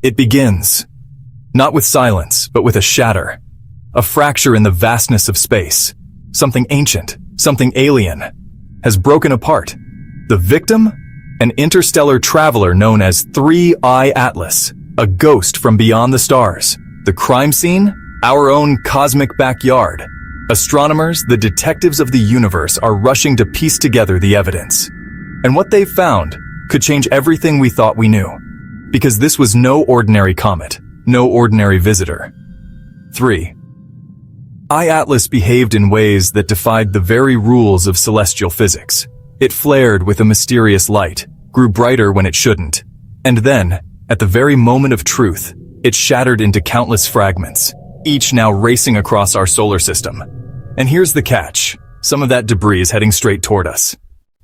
It begins, not with silence, but with a shatter. A fracture in the vastness of space. Something ancient, something alien, has broken apart. The victim? An interstellar traveler known as 3I Atlas, a ghost from beyond the stars. The crime scene? Our own cosmic backyard. Astronomers, the detectives of the universe, are rushing to piece together the evidence. And what they've found could change everything we thought we knew. Because this was no ordinary comet, no ordinary visitor. 3. I Atlas behaved in ways that defied the very rules of celestial physics. It flared with a mysterious light, grew brighter when it shouldn't, and then, at the very moment of truth, it shattered into countless fragments, each now racing across our solar system. And here's the catch. Some of that debris is heading straight toward us.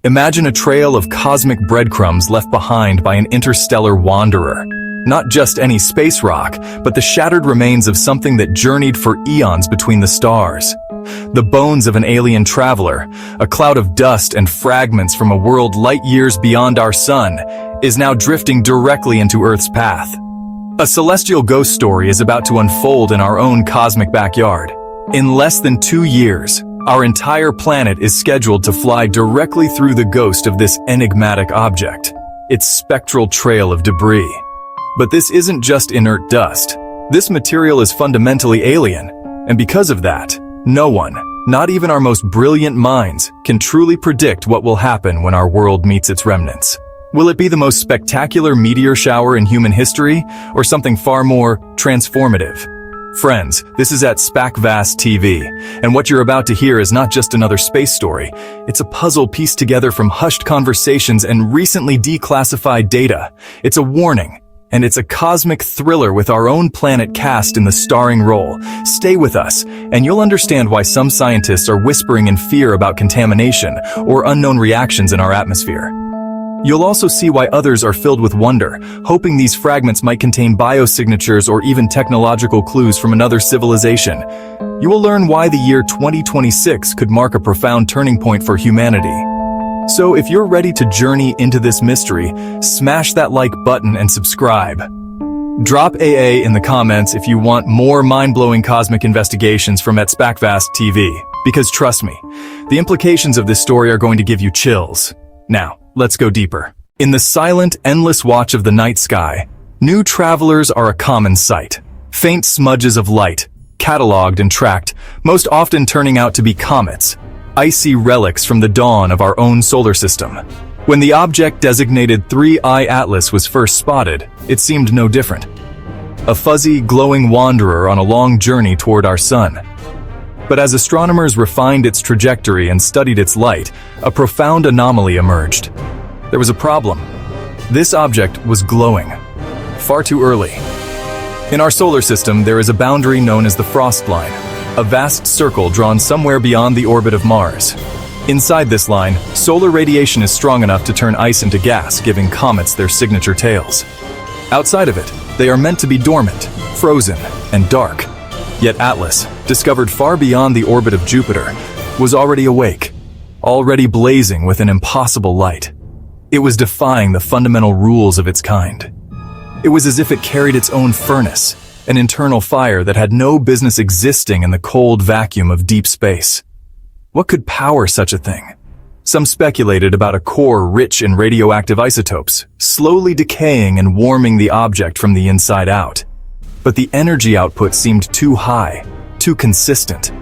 Imagine a trail of cosmic breadcrumbs left behind by an interstellar wanderer. Not just any space rock, but the shattered remains of something that journeyed for eons between the stars. The bones of an alien traveler, a cloud of dust and fragments from a world light years beyond our sun, is now drifting directly into Earth's path. A celestial ghost story is about to unfold in our own cosmic backyard. In less than 2 years, our entire planet is scheduled to fly directly through the ghost of this enigmatic object, its spectral trail of debris. But this isn't just inert dust. This material is fundamentally alien, and because of that, no one, not even our most brilliant minds, can truly predict what will happen when our world meets its remnants. Will it be the most spectacular meteor shower in human history, or something far more transformative? Friends, this is at spacevast-tv, and what you're about to hear is not just another space story. It's a puzzle pieced together from hushed conversations and recently declassified data. It's a warning. And it's a cosmic thriller with our own planet cast in the starring role. Stay with us, and you'll understand why some scientists are whispering in fear about contamination or unknown reactions in our atmosphere. You'll also see why others are filled with wonder, hoping these fragments might contain biosignatures or even technological clues from another civilization. You will learn why the year 2026 could mark a profound turning point for humanity. So if you're ready to journey into this mystery, smash that like button and subscribe. Drop AA in the comments if you want more mind-blowing cosmic investigations from at spacevast-tv, because trust me, the implications of this story are going to give you chills. Now, let's go deeper. In the silent, endless watch of the night sky, new travelers are a common sight. Faint smudges of light, cataloged and tracked, most often turning out to be comets. Icy relics from the dawn of our own solar system. When the object designated 3I Atlas was first spotted, it seemed no different. A fuzzy, glowing wanderer on a long journey toward our sun. But as astronomers refined its trajectory and studied its light, a profound anomaly emerged. There was a problem. This object was glowing. Far too early. In our solar system, there is a boundary known as the frost line. A vast circle drawn somewhere beyond the orbit of Mars. Inside this line, solar radiation is strong enough to turn ice into gas, giving comets their signature tails. Outside of it, they are meant to be dormant, frozen, and dark. Yet Atlas, discovered far beyond the orbit of Jupiter, was already awake, already blazing with an impossible light. It was defying the fundamental rules of its kind. It was as if it carried its own furnace, an internal fire that had no business existing in the cold vacuum of deep space. What could power such a thing? Some speculated about a core rich in radioactive isotopes, slowly decaying and warming the object from the inside out. But the energy output seemed too high, too consistent.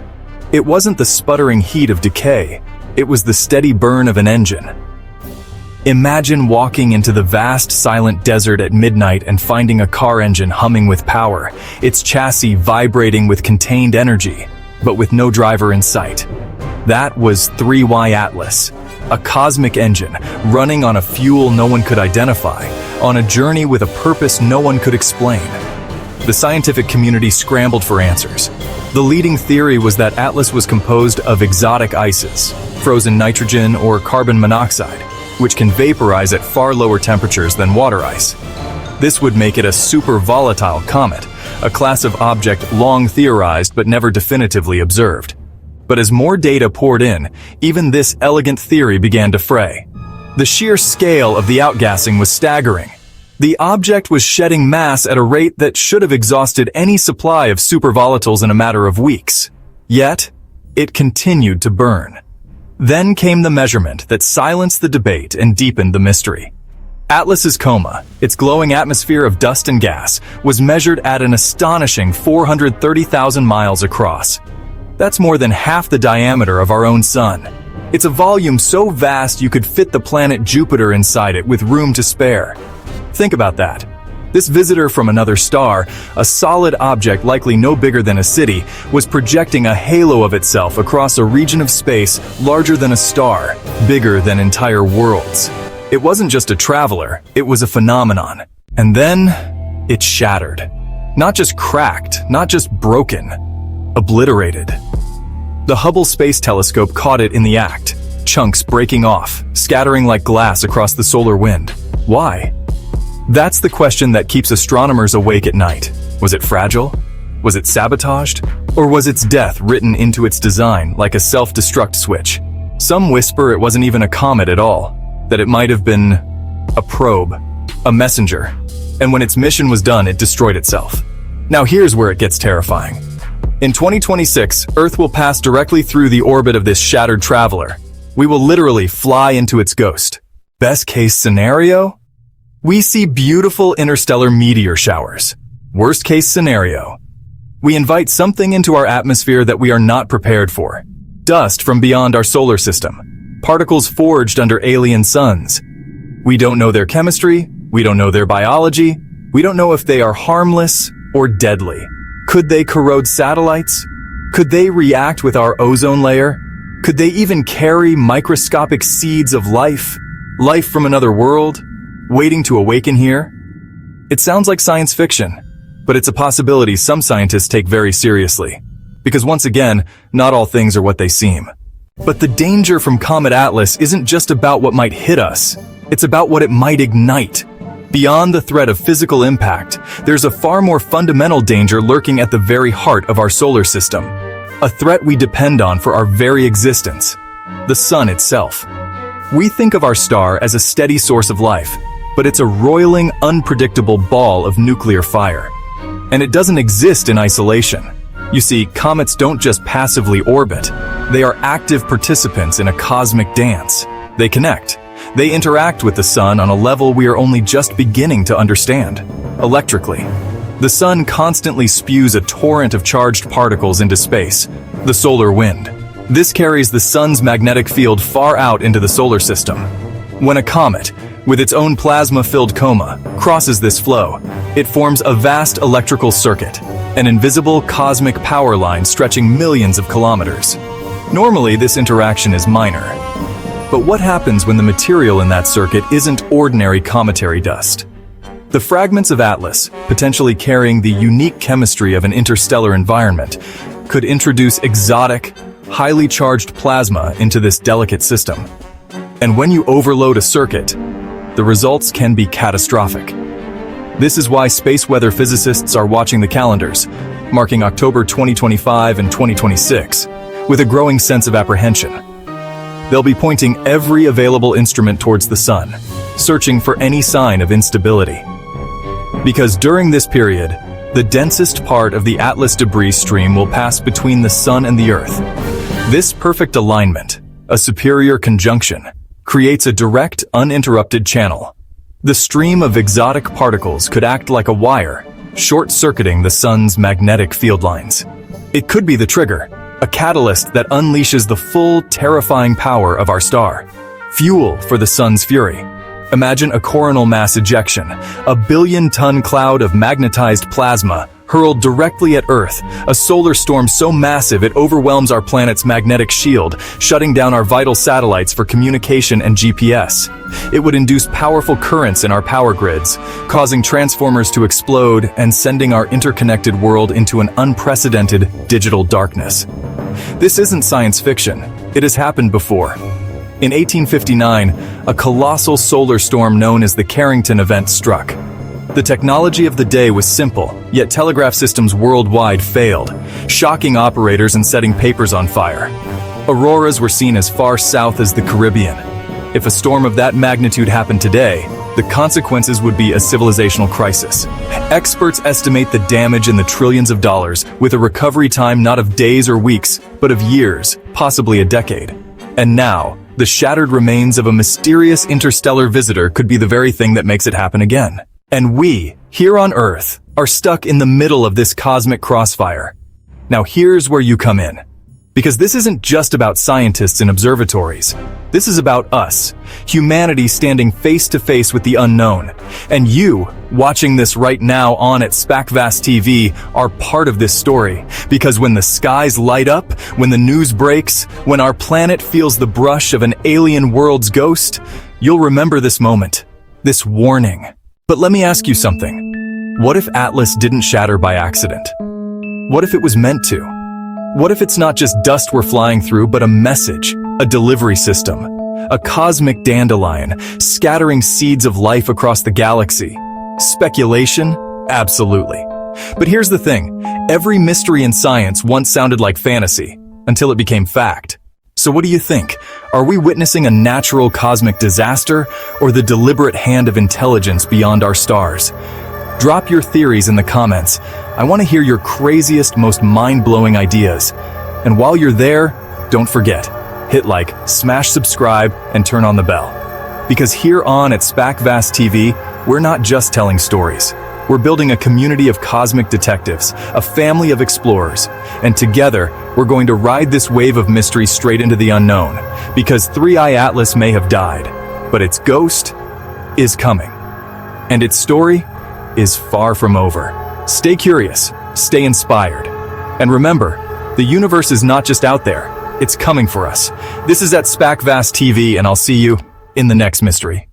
It wasn't the sputtering heat of decay, it was the steady burn of an engine. Imagine walking into the vast, silent desert at midnight and finding a car engine humming with power, its chassis vibrating with contained energy, but with no driver in sight. That was 3I Atlas, a cosmic engine running on a fuel no one could identify, on a journey with a purpose no one could explain. The scientific community scrambled for answers. The leading theory was that Atlas was composed of exotic ices, frozen nitrogen or carbon monoxide, which can vaporize at far lower temperatures than water ice. This would make it a super volatile comet, a class of object long theorized but never definitively observed. But as more data poured in, even this elegant theory began to fray. The sheer scale of the outgassing was staggering. The object was shedding mass at a rate that should have exhausted any supply of supervolatiles in a matter of weeks. Yet, it continued to burn. Then came the measurement that silenced the debate and deepened the mystery. Atlas's coma, its glowing atmosphere of dust and gas, was measured at an astonishing 430,000 miles across. That's more than half the diameter of our own sun. It's a volume so vast you could fit the planet Jupiter inside it with room to spare. Think about that. This visitor from another star, a solid object likely no bigger than a city, was projecting a halo of itself across a region of space larger than a star, bigger than entire worlds. It wasn't just a traveler, it was a phenomenon. And then, it shattered. Not just cracked, not just broken, obliterated. The Hubble Space Telescope caught it in the act, chunks breaking off, scattering like glass across the solar wind. Why? That's the question that keeps astronomers awake at night. Was it fragile? Was it sabotaged? Or was its death written into its design like a self-destruct switch? Some whisper it wasn't even a comet at all, that it might have been a probe, a messenger, and when its mission was done, it destroyed itself. Now here's where it gets terrifying. In 2026, Earth will pass directly through the orbit of this shattered traveler. We will literally fly into its ghost. Best case scenario? We see beautiful interstellar meteor showers. Worst case scenario? We invite something into our atmosphere that we are not prepared for. Dust from beyond our solar system. Particles forged under alien suns. We don't know their chemistry, we don't know their biology, we don't know if they are harmless or deadly. Could they corrode satellites? Could they react with our ozone layer? Could they even carry microscopic seeds of life? Life from another world, waiting to awaken here? It sounds like science fiction, but it's a possibility some scientists take very seriously. Because once again, not all things are what they seem. But the danger from Comet Atlas isn't just about what might hit us. It's about what it might ignite. Beyond the threat of physical impact, there's a far more fundamental danger lurking at the very heart of our solar system. A threat we depend on for our very existence. The sun itself. We think of our star as a steady source of life, but it's a roiling, unpredictable ball of nuclear fire. And it doesn't exist in isolation. You see, comets don't just passively orbit. They are active participants in a cosmic dance. They connect. They interact with the sun on a level we are only just beginning to understand. Electrically. The sun constantly spews a torrent of charged particles into space, the solar wind. This carries the sun's magnetic field far out into the solar system. When a comet, with its own plasma-filled coma, crosses this flow, it forms a vast electrical circuit, an invisible cosmic power line stretching millions of kilometers. Normally, this interaction is minor. But what happens when the material in that circuit isn't ordinary cometary dust? The fragments of Atlas, potentially carrying the unique chemistry of an interstellar environment, could introduce exotic, highly charged plasma into this delicate system. And when you overload a circuit, the results can be catastrophic. This is why space weather physicists are watching the calendars, marking October 2025 and 2026, with a growing sense of apprehension. They'll be pointing every available instrument towards the sun, searching for any sign of instability. Because during this period, the densest part of the Atlas debris stream will pass between the sun and the Earth. This perfect alignment, a superior conjunction, creates a direct, uninterrupted channel. The stream of exotic particles could act like a wire, short-circuiting the sun's magnetic field lines. It could be the trigger, a catalyst that unleashes the full, terrifying power of our star. Fuel for the sun's fury. Imagine a coronal mass ejection, a billion-ton cloud of magnetized plasma hurled directly at Earth, a solar storm so massive it overwhelms our planet's magnetic shield, shutting down our vital satellites for communication and GPS. It would induce powerful currents in our power grids, causing transformers to explode and sending our interconnected world into an unprecedented digital darkness. This isn't science fiction. It has happened before. In 1859, a colossal solar storm known as the Carrington event struck. The technology of the day was simple, yet telegraph systems worldwide failed, shocking operators and setting papers on fire. Auroras were seen as far south as the Caribbean. If a storm of that magnitude happened today, the consequences would be a civilizational crisis. Experts estimate the damage in the trillions of dollars, with a recovery time not of days or weeks, but of years, possibly a decade. And now, the shattered remains of a mysterious interstellar visitor could be the very thing that makes it happen again. And we, here on Earth, are stuck in the middle of this cosmic crossfire. Now here's where you come in. Because this isn't just about scientists in observatories. This is about us, humanity standing face to face with the unknown. And you, watching this right now on at spacevast-tv, are part of this story. Because when the skies light up, when the news breaks, when our planet feels the brush of an alien world's ghost, you'll remember this moment, this warning. But let me ask you something. What if Atlas didn't shatter by accident? What if it was meant to? What if it's not just dust we're flying through, but a message, a delivery system, a cosmic dandelion scattering seeds of life across the galaxy? Speculation? Absolutely. But here's the thing, every mystery in science once sounded like fantasy, until it became fact. So what do you think? Are we witnessing a natural cosmic disaster, or the deliberate hand of intelligence beyond our stars? Drop your theories in the comments. I want to hear your craziest, most mind-blowing ideas. And while you're there, don't forget, hit like, smash subscribe, and turn on the bell. Because here on at spacevast-tv, we're not just telling stories. We're building a community of cosmic detectives, a family of explorers. And together, we're going to ride this wave of mystery straight into the unknown. Because 3i Atlas may have died, but its ghost is coming. And its story is far from over. Stay curious, stay inspired. And remember, the universe is not just out there, it's coming for us. This is at spacevast-tv, and I'll see you in the next mystery.